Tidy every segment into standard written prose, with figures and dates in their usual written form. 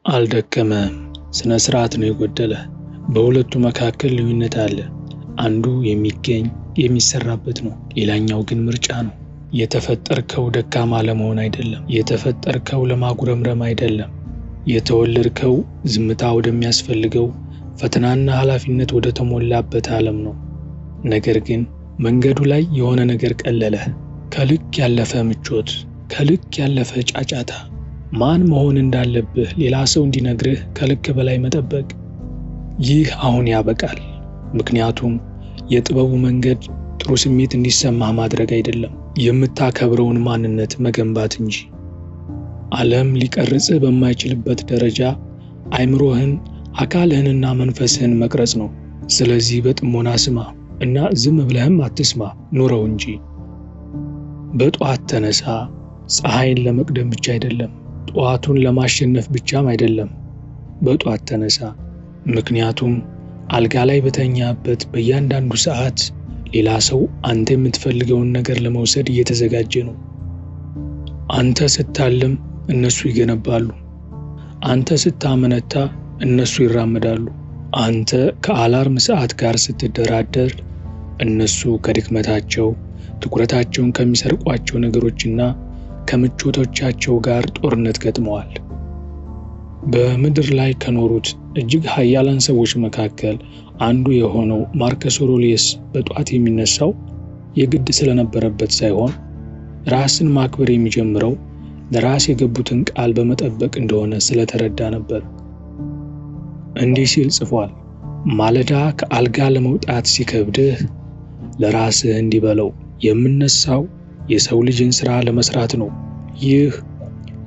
አልደከመም። ስነ ስርዓት ነው የጎደለ። በሁለቱ መካከል ልዩነት አለ። አንዱ የሚገኝ የሚሰራበት ነው፣ ሌላኛው ግን ምርጫ ነው። የተፈጠርከው ደካማ ለመሆን አይደለም። የተፈጠርከው ለማጉረምረም አይደለም። የተወለድከው ዝምታ ወደሚያስፈልገው ፈተናና ኃላፊነት ወደ ተሞላበት ዓለም ነው። ነገር ግን መንገዱ ላይ የሆነ ነገር ቀለለ። ከልክ ያለፈ ምቾት፣ ከልክ ያለፈ ጫጫታ፣ ማን መሆን እንዳለብህ ሌላ ሰው እንዲነግርህ ከልክ በላይ መጠበቅ። ይህ አሁን ያበቃል። ምክንያቱም የጥበቡ መንገድ ጥሩ ስሜት እንዲሰማህ ማድረግ አይደለም፣ የምታከብረውን ማንነት መገንባት እንጂ። ዓለም ሊቀርጽህ በማይችልበት ደረጃ አይምሮህን፣ አካልህንና መንፈስህን መቅረጽ ነው። ስለዚህ በጥሞና ስማ እና ዝም ብለህም አትስማ፣ ኑረው እንጂ። በጠዋት ተነሳ። ፀሐይን ለመቅደም ብቻ አይደለም፣ ጠዋቱን ለማሸነፍ ብቻም አይደለም። በጠዋት ተነሳ፣ ምክንያቱም አልጋ ላይ በተኛበት በእያንዳንዱ ሰዓት ሌላ ሰው አንተ የምትፈልገውን ነገር ለመውሰድ እየተዘጋጀ ነው። አንተ ስታልም እነሱ ይገነባሉ። አንተ ስታመነታ እነሱ ይራመዳሉ። አንተ ከአላርም ሰዓት ጋር ስትደራደር እነሱ ከድክመታቸው፣ ትኩረታቸውን ከሚሰርቋቸው ነገሮችና ከምቾቶቻቸው ጋር ጦርነት ገጥመዋል። በምድር ላይ ከኖሩት እጅግ ኃያላን ሰዎች መካከል አንዱ የሆነው ማርከስ አውሬሊየስ በጧት የሚነሳው የግድ ስለነበረበት ሳይሆን ራስን ማክበር የሚጀምረው ለራስ የገቡትን ቃል በመጠበቅ እንደሆነ ስለተረዳ ነበር። እንዲህ ሲል ጽፏል። ማለዳ ከአልጋ ለመውጣት ሲከብድህ ለራስህ እንዲህ በለው፣ የምነሳው የሰው ልጅን ሥራ ለመስራት ነው። ይህ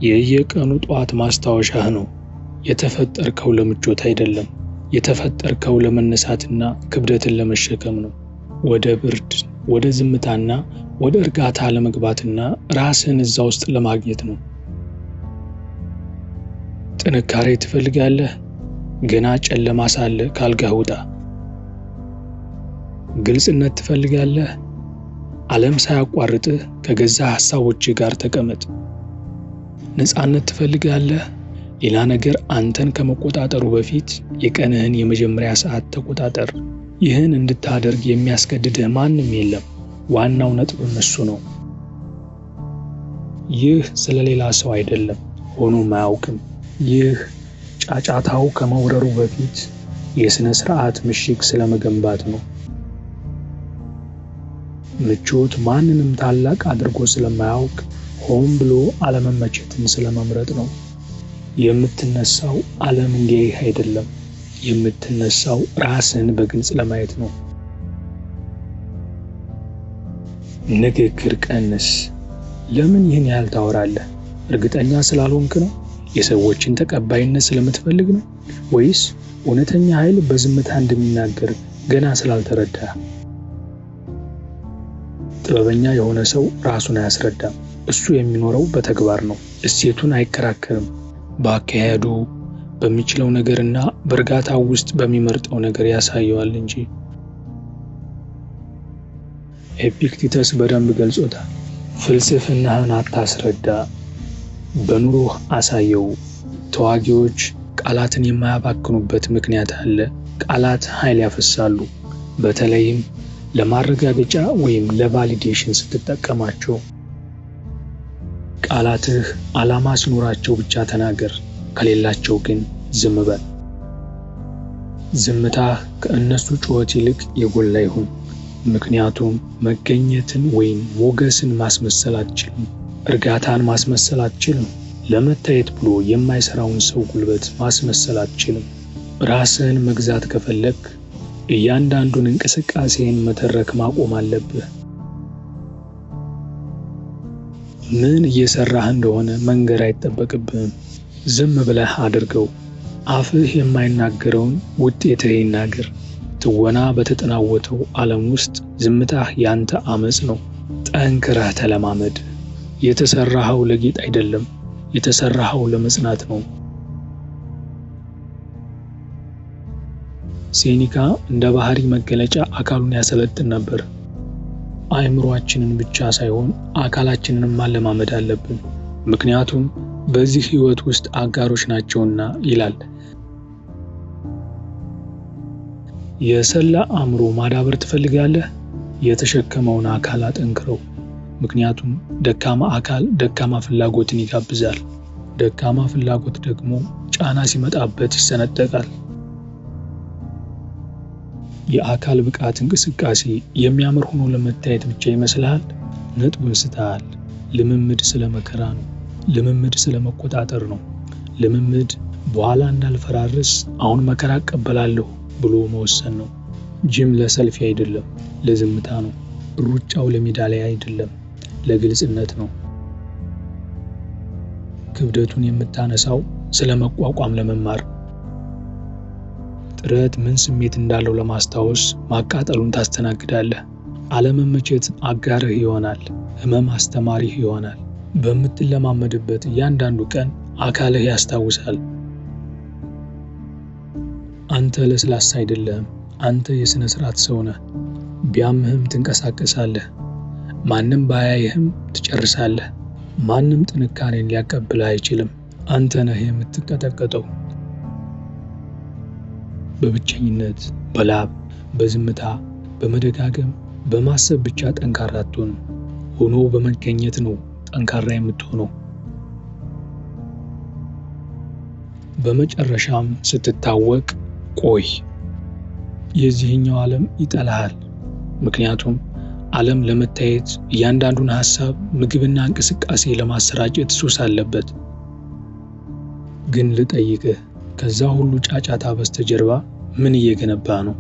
የየቀኑ ጧት ማስታወሻህ ነው። የተፈጠርከው ለምቾት አይደለም። የተፈጠርከው ለመነሳትና ክብደትን ለመሸከም ነው። ወደ ብርድ፣ ወደ ዝምታና ወደ እርጋታ ለመግባትና ራስህን እዛ ውስጥ ለማግኘት ነው። ጥንካሬ ትፈልጋለህ? ገና ጨለማ ሳለ ካልጋህ ውጣ። ግልጽነት ትፈልጋለህ? ዓለም ሳያቋርጥህ ከገዛ ሐሳቦችህ ጋር ተቀመጥ። ነፃነት ትፈልጋለህ? ሌላ ነገር አንተን ከመቆጣጠሩ በፊት የቀንህን የመጀመሪያ ሰዓት ተቆጣጠር። ይህን እንድታደርግ የሚያስገድድህ ማንም የለም። ዋናው ነጥብም እሱ ነው። ይህ ስለ ሌላ ሰው አይደለም፣ ሆኖም አያውቅም። ይህ ጫጫታው ከመውረሩ በፊት የሥነ ሥርዓት ምሽግ ስለመገንባት ነው። ምቾት ማንንም ታላቅ አድርጎ ስለማያውቅ ሆን ብሎ አለመመቸትን ስለመምረጥ ነው። የምትነሳው ዓለም እንዲያይህ አይደለም። የምትነሳው ራስን በግልጽ ለማየት ነው። ንግግር ቀንስ። ለምን ይህን ያህል ታወራለህ? እርግጠኛ ስላልሆንክ ነው? የሰዎችን ተቀባይነት ስለምትፈልግ ነው? ወይስ እውነተኛ ኃይል በዝምታ እንደሚናገር ገና ስላልተረዳ? ጥበበኛ የሆነ ሰው ራሱን አያስረዳም። እሱ የሚኖረው በተግባር ነው። እሴቱን አይከራከርም። በአካሄዱ፣ በሚችለው ነገርና በእርጋታው ውስጥ በሚመርጠው ነገር ያሳየዋል እንጂ። ኤፒክቴተስ በደንብ ገልጾታል። ፍልስፍናህን አታስረዳ፣ በኑሮህ አሳየው። ተዋጊዎች ቃላትን የማያባክኑበት ምክንያት አለ። ቃላት ኃይል ያፈሳሉ፣ በተለይም ለማረጋገጫ ወይም ለቫሊዴሽን ስትጠቀማቸው። ቃላትህ ዓላማ ሲኖራቸው ብቻ ተናገር፣ ከሌላቸው ግን ዝም በል። ዝምታህ ከእነሱ ጩኸት ይልቅ የጎላ ይሁን። ምክንያቱም መገኘትን ወይም ሞገስን ማስመሰል አትችልም። እርጋታን ማስመሰል አትችልም። ለመታየት ብሎ የማይሰራውን ሰው ጉልበት ማስመሰል አትችልም። ራስህን መግዛት ከፈለግ እያንዳንዱን እንቅስቃሴን መተረክ ማቆም አለብህ። ምን እየሰራህ እንደሆነ መንገር አይጠበቅብህም። ዝም ብለህ አድርገው። አፍህ የማይናገረውን ውጤትህ ይናገር። ትወና በተጠናወተው ዓለም ውስጥ ዝምታህ ያንተ አመጽ ነው። ጠንክረህ ተለማመድ። የተሰራኸው ለጌጥ አይደለም፣ የተሰራኸው ለመጽናት ነው። ሴኒካ እንደ ባህሪ መገለጫ አካሉን ያሰለጥን ነበር። አእምሮአችንን ብቻ ሳይሆን አካላችንንም ማለማመድ አለብን። ምክንያቱም በዚህ ሕይወት ውስጥ አጋሮች ናቸውና ይላል። የሰላ አእምሮ ማዳበር ትፈልጋለህ? የተሸከመውን አካል አጠንክረው። ምክንያቱም ደካማ አካል ደካማ ፍላጎትን ይጋብዛል። ደካማ ፍላጎት ደግሞ ጫና ሲመጣበት ይሰነጠቃል። የአካል ብቃት እንቅስቃሴ የሚያምር ሆኖ ለመታየት ብቻ ይመስልሃል? ነጥቡን ስተሃል። ልምምድ ስለ መከራ ነው። ልምምድ ስለ መቆጣጠር ነው። ልምምድ በኋላ እንዳልፈራርስ አሁን መከራ እቀበላለሁ ብሎ መወሰን ነው። ጂም ለሰልፊ አይደለም፣ ለዝምታ ነው። ሩጫው ለሜዳሊያ አይደለም፣ ለግልጽነት ነው። ክብደቱን የምታነሳው ስለ መቋቋም ለመማር፣ ጥረት ምን ስሜት እንዳለው ለማስታወስ ማቃጠሉን ታስተናግዳለህ። አለመመቸት አጋርህ ይሆናል፣ ህመም አስተማሪህ ይሆናል። በምትለማመድበት እያንዳንዱ ቀን አካልህ ያስታውሳል። አንተ ለስላሳ አይደለህም። አንተ የሥነ ሥርዓት ሰው ነህ። ቢያምህም ትንቀሳቀሳለህ። ማንም ባያይህም ትጨርሳለህ። ማንም ጥንካሬን ሊያቀብልህ አይችልም። አንተ ነህ የምትቀጠቀጠው። በብቸኝነት፣ በላብ፣ በዝምታ፣ በመደጋገም፣ በማሰብ ብቻ ጠንካራ አትሆንም። ሆኖ በመገኘት ነው ጠንካራ የምትሆነው። በመጨረሻም ስትታወቅ ቆይ። የዚህኛው ዓለም ይጠላሃል። ምክንያቱም ዓለም ለመታየት እያንዳንዱን ሐሳብ፣ ምግብና እንቅስቃሴ ለማሰራጨት ሱስ አለበት። ግን ልጠይቅህ፣ ከዛ ሁሉ ጫጫታ በስተጀርባ ምን እየገነባ ነው?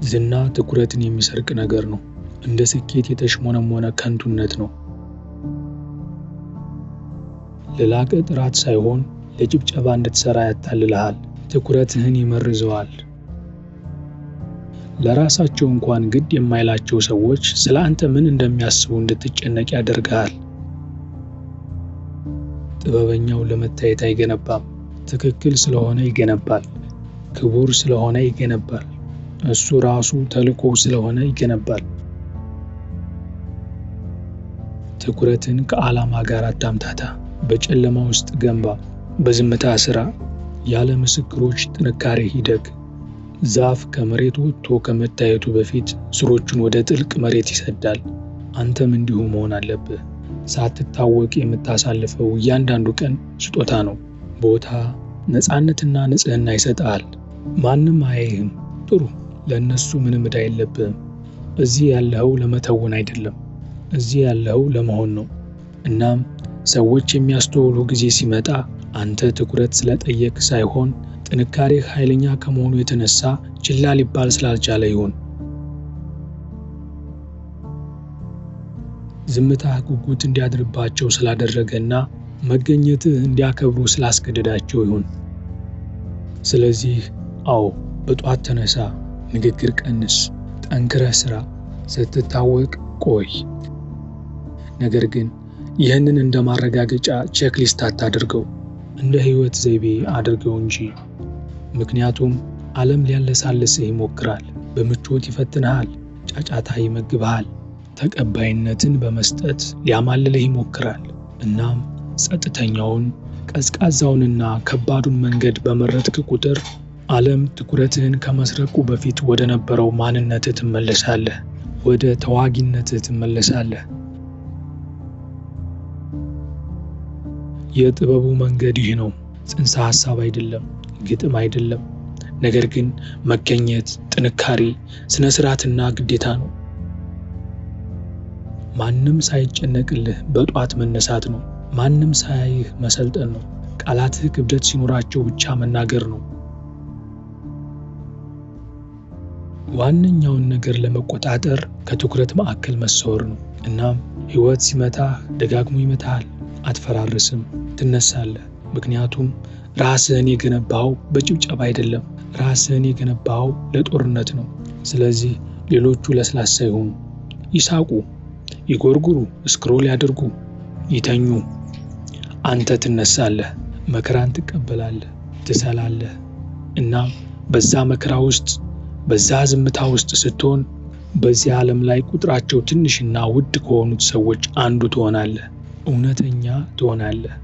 ዝና ትኩረትን የሚሰርቅ ነገር ነው። እንደ ስኬት የተሽሞነሞነ ከንቱነት ነው። ለላቀ ጥራት ሳይሆን ለጭብጨባ እንድትሰራ ያታልልሃል። ትኩረትህን ይመርዘዋል። ለራሳቸው እንኳን ግድ የማይላቸው ሰዎች ስለ አንተ ምን እንደሚያስቡ እንድትጨነቅ ያደርግሃል። ጥበበኛው ለመታየት አይገነባም። ትክክል ስለሆነ ይገነባል። ክቡር ስለሆነ ይገነባል። እሱ ራሱ ተልዕኮ ስለሆነ ይገነባል። ትኩረትን ከዓላማ ጋር አታምታታ። በጨለማ ውስጥ ገንባ። በዝምታ ስራ። ያለ ምስክሮች ጥንካሬ ይደግ። ዛፍ ከመሬት ወጥቶ ከመታየቱ በፊት ስሮቹን ወደ ጥልቅ መሬት ይሰዳል። አንተም እንዲሁ መሆን አለብህ። ሳትታወቅ የምታሳልፈው እያንዳንዱ ቀን ስጦታ ነው። ቦታ፣ ነፃነትና ንጽህና ይሰጣል። ማንም አያይህም። ጥሩ፣ ለእነሱ ምንም ዕዳ የለብህም። እዚህ ያለኸው ለመተወን አይደለም። እዚህ ያለኸው ለመሆን ነው። እናም ሰዎች የሚያስተውሉ ጊዜ ሲመጣ አንተ ትኩረት ስለጠየቅ ሳይሆን ጥንካሬህ ኃይለኛ ከመሆኑ የተነሳ ችላ ሊባል ስላልቻለ ይሁን። ዝምታህ ጉጉት እንዲያድርባቸው ስላደረገና መገኘትህ እንዲያከብሩ ስላስገደዳቸው ይሁን። ስለዚህ አዎ፣ በጧት ተነሳ፣ ንግግር ቀንስ፣ ጠንክረህ ስራ፣ ስትታወቅ ቆይ። ነገር ግን ይህንን እንደ ማረጋገጫ ቼክሊስት አታድርገው፣ እንደ ሕይወት ዘይቤ አድርገው እንጂ። ምክንያቱም ዓለም ሊያለሳልስህ ይሞክራል፣ በምቾት ይፈትንሃል፣ ጫጫታ ይመግብሃል፣ ተቀባይነትን በመስጠት ሊያማልልህ ይሞክራል። እናም ጸጥተኛውን፣ ቀዝቃዛውንና ከባዱን መንገድ በመረጥክ ቁጥር ዓለም ትኩረትህን ከመስረቁ በፊት ወደ ነበረው ማንነትህ ትመለሳለህ፣ ወደ ተዋጊነትህ ትመለሳለህ። የጥበቡ መንገድ ይህ ነው። ጽንሰ ሐሳብ አይደለም፣ ግጥም አይደለም። ነገር ግን መገኘት፣ ጥንካሬ፣ ስነ ስርዓትና ግዴታ ነው። ማንም ሳይጨነቅልህ በጧት መነሳት ነው። ማንም ሳያይህ መሰልጠን ነው። ቃላትህ ክብደት ሲኖራቸው ብቻ መናገር ነው። ዋነኛውን ነገር ለመቆጣጠር ከትኩረት ማዕከል መሰወር ነው። እናም ሕይወት ሲመታህ ደጋግሞ ይመታሃል። አትፈራርስም፣ ትነሳለህ። ምክንያቱም ራስህን የገነባኸው በጭብጨባ አይደለም። ራስህን የገነባኸው ለጦርነት ነው። ስለዚህ ሌሎቹ ለስላሳ ይሁኑ፣ ይሳቁ፣ ይጎርጉሩ፣ ስክሮል ያድርጉ፣ ይተኙ። አንተ ትነሳለህ፣ መከራን ትቀበላለህ፣ ትሰላለህ። እናም በዛ መከራ ውስጥ፣ በዛ ዝምታ ውስጥ ስትሆን በዚህ ዓለም ላይ ቁጥራቸው ትንሽና ውድ ከሆኑት ሰዎች አንዱ ትሆናለህ። እውነተኛ ትሆናለህ።